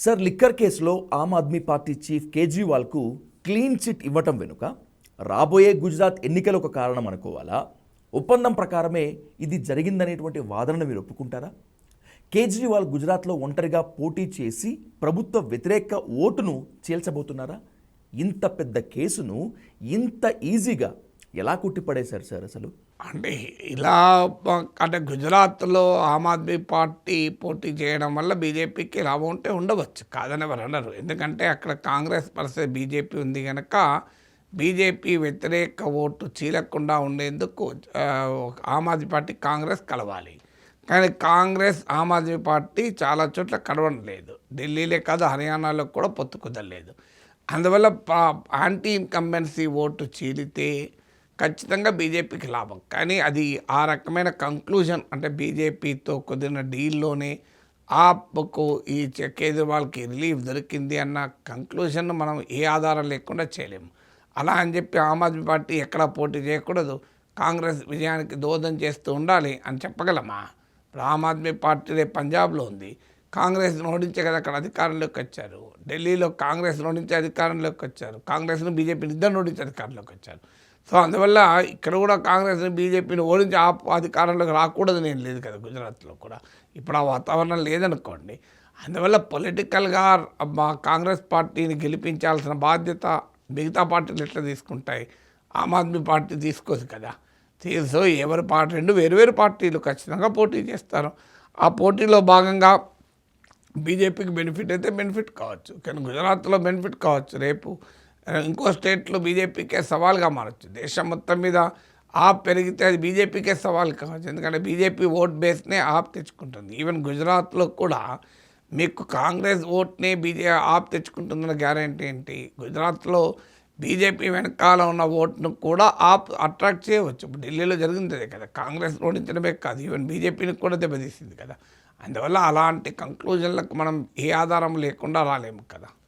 Sir, liquor కేసులో Aam Aadmi Party chief కేజ్రీవాల్కు clean chit ఇవ్వటం వెనుక రాబోయే గుజరాత్ ఎన్నికలు ఒక కారణం అనుకోవాలా? ఒప్పందం ప్రకారమే ఇది జరిగిందనేటువంటి వాదనను మీరు ఒప్పుకుంటారా? కేజ్రీవాల్ గుజరాత్లో ఒంటరిగా పోటీ చేసి ప్రభుత్వ వ్యతిరేక ఓటును చీల్చబోతున్నారా? ఇంత పెద్ద కేసును ఇంత ఈజీగా ఎలా కొట్టిపడేశారు సార్ అసలు? అంటే ఇలా అంటే గుజరాత్లో ఆమ్ ఆద్మీ పార్టీ పోటీ చేయడం వల్ల బీజేపీకి లాభం ఉంటే ఉండవచ్చు, కాదని ఎవరు అన్నారు. ఎందుకంటే అక్కడ కాంగ్రెస్ పరిస్థితి బీజేపీ ఉంది కనుక బీజేపీ వ్యతిరేక ఓటు చీలకుండా ఉండేందుకు ఆమ్ ఆద్మీ పార్టీ కాంగ్రెస్ కలవాలి. కానీ కాంగ్రెస్ ఆమ్ ఆద్మీ పార్టీ చాలా చోట్ల కలవడం లేదు. ఢిల్లీలే కాదు, హర్యానాలో కూడా పొత్తు కుదరలేదు. అందువల్ల యాంటీ ఇన్కంబెన్సీ ఓటు చీలితే ఖచ్చితంగా బీజేపీకి లాభం. కానీ అది ఆ రకమైన కంక్లూజన్, అంటే బీజేపీతో కుదిరిన డీల్లోనే ఆప్కు ఈ కేజ్రీవాల్కి రిలీఫ్ దొరికింది అన్న కంక్లూజన్ మనం ఏ ఆధారం లేకుండా చేయలేము. అలా అని చెప్పి ఆమ్ ఆద్మీ పార్టీ ఎక్కడా పోటీ చేయకూడదు, కాంగ్రెస్ విజయానికి దోహదం చేస్తూ ఉండాలి అని చెప్పగలమా? ఇప్పుడు ఆమ్ ఆద్మీ పార్టీ రేపు పంజాబ్లో ఉంది, కాంగ్రెస్ను ఓడించే కదా అక్కడ అధికారంలోకి వచ్చారు. ఢిల్లీలో కాంగ్రెస్ను ఓడించే అధికారంలోకి వచ్చారు, కాంగ్రెస్ను బీజేపీని ఇద్దరు ఓడించే అధికారంలోకి వచ్చారు. సో అందువల్ల ఇక్కడ కూడా కాంగ్రెస్ని బీజేపీని ఓడించి అధికారంలోకి రాకూడదు నేను లేదు కదా. గుజరాత్లో కూడా ఇప్పుడు ఆ వాతావరణం లేదనుకోండి. అందువల్ల పొలిటికల్గా మా కాంగ్రెస్ పార్టీని గెలిపించాల్సిన బాధ్యత మిగతా పార్టీలు ఎట్లా తీసుకుంటాయి? ఆమ్ ఆద్మీ పార్టీ తీసుకోదు కదా. సో ఎవరి పార్టీ, రెండు వేరు పార్టీలు ఖచ్చితంగా పోటీ చేస్తారు. ఆ పోటీలో భాగంగా బీజేపీకి బెనిఫిట్ అయితే బెనిఫిట్ కావచ్చు, కానీ గుజరాత్లో బెనిఫిట్ కావచ్చు. రేపు ఇంకో స్టేట్లో బీజేపీకే సవాల్గా మారచ్చు. దేశం మొత్తం మీద ఆప్ పెరిగితే అది బీజేపీకే సవాల్ కావచ్చు, ఎందుకంటే బీజేపీ ఓట్ బేస్నే ఆప్ తెచ్చుకుంటుంది. ఈవెన్ గుజరాత్లో కూడా మీకు కాంగ్రెస్ ఓట్నే ఆప్ తెచ్చుకుంటుందన్న గ్యారెంటీ ఏంటి? గుజరాత్లో బీజేపీ వెనకాల ఉన్న ఓట్ను కూడా ఆప్ అట్రాక్ట్ చేయవచ్చు. ఇప్పుడు ఢిల్లీలో జరిగిందే కదా, కాంగ్రెస్ ఓడించడమే కాదు, ఈవెన్ బీజేపీని కూడా దెబ్బతీసింది కదా. అందువల్ల అలాంటి కంక్లూజన్లకు మనం ఏ ఆధారం లేకుండా రాలేము కదా.